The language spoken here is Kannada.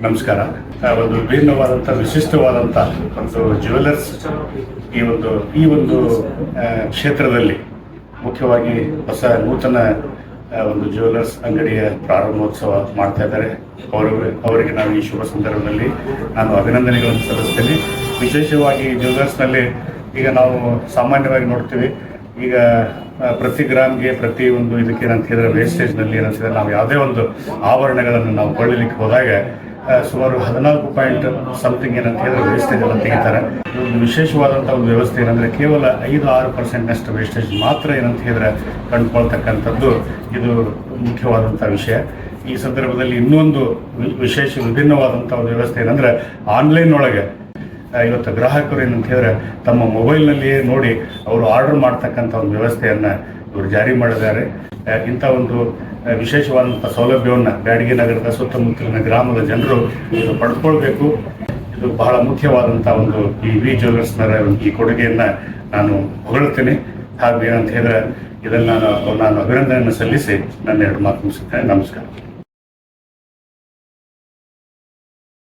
ನಮಸ್ಕಾರ. ಒಂದು ವಿಭಿನ್ನವಾದಂಥ ವಿಶಿಷ್ಟವಾದಂಥ ಒಂದು ಜ್ಯುವೆಲರ್ಸ್ ಈ ಒಂದು ಕ್ಷೇತ್ರದಲ್ಲಿ ಮುಖ್ಯವಾಗಿ ಹೊಸ ನೂತನ ಒಂದು ಜ್ಯುವೆಲರ್ಸ್ ಅಂಗಡಿಯ ಪ್ರಾರಂಭೋತ್ಸವ ಮಾಡ್ತಾ ಇದ್ದಾರೆ. ಅವರಿಗೆ ನಾವು ಈ ಶುಭ ಸಂದರ್ಭದಲ್ಲಿ ನಾನು ಅಭಿನಂದನೆಗಳನ್ನು ಸಲ್ಲಿಸ್ತೇನೆ. ವಿಶೇಷವಾಗಿ ಜ್ಯುವೆಲರ್ಸ್ನಲ್ಲಿ ಈಗ ನಾವು ಸಾಮಾನ್ಯವಾಗಿ ನೋಡ್ತೀವಿ, ಈಗ ಪ್ರತಿ ಗ್ರಾಮ್ಗೆ ಪ್ರತಿ ಒಂದು ಇದಕ್ಕೆ ಏನಂತ ಹೇಳಿದ್ರೆ ವೇಸ್ಟೇಜ್ನಲ್ಲಿ ಏನಂತಿದ್ರೆ ನಾವು ಯಾವುದೇ ಒಂದು ಆಭರಣಗಳನ್ನು ನಾವು ಕೊಳ್ಳಲಿಕ್ಕೆ ಹೋದಾಗ ಸುಮಾರು 14 ಏನಂತ ಹೇಳಿದ್ರೆ ವೇಸ್ಟೇಜ್ ಎಲ್ಲ ತೆಗಿತಾರೆ. ಒಂದು ವಿಶೇಷವಾದಂಥ ಒಂದು ವ್ಯವಸ್ಥೆ ಏನಂದರೆ ಕೇವಲ 5-6% ವೇಸ್ಟೇಜ್ ಮಾತ್ರ ಏನಂತ ಹೇಳಿದ್ರೆ ಕಂಡುಕೊಳ್ತಕ್ಕಂಥದ್ದು ಇದು ಮುಖ್ಯವಾದಂಥ ವಿಷಯ. ಈ ಸಂದರ್ಭದಲ್ಲಿ ಇನ್ನೊಂದು ವಿಭಿನ್ನವಾದಂಥ ಒಂದು ವ್ಯವಸ್ಥೆ ಏನಂದರೆ ಆನ್ಲೈನ್ ಒಳಗೆ ಇವತ್ತು ಗ್ರಾಹಕರು ಏನಂತ ಹೇಳಿದ್ರೆ ತಮ್ಮ ಮೊಬೈಲ್ನಲ್ಲಿಯೇ ನೋಡಿ ಅವರು ಆರ್ಡರ್ ಮಾಡ್ತಕ್ಕಂಥ ಒಂದು ವ್ಯವಸ್ಥೆಯನ್ನು ಇವರು ಜಾರಿ ಮಾಡಿದ್ದಾರೆ. ಇಂಥ ಒಂದು ವಿಶೇಷವಾದಂಥ ಸೌಲಭ್ಯವನ್ನು ಬ್ಯಾಡಗಿ ನಗರದ ಸುತ್ತಮುತ್ತಲಿನ ಗ್ರಾಮದ ಜನರು ಇದು ಪಡೆದುಕೊಳ್ಬೇಕು. ಇದು ಬಹಳ ಮುಖ್ಯವಾದಂಥ ಒಂದು ಈ ಜ್ಯುವೆಲರ್ಸ್ನ ಈ ಕೊಡುಗೆಯನ್ನು ನಾನು ಹೊಗಳ್ತೀನಿ. ಹಾಗೂ ಏನಂತ ಹೇಳಿದ್ರೆ ಇದನ್ನು ನಾನು ಅಭಿನಂದನೆಯನ್ನು ಸಲ್ಲಿಸಿ ನನ್ನ 2 ಮಾತು ಮುಗಿಸುತ್ತೇನೆ. ನಮಸ್ಕಾರ.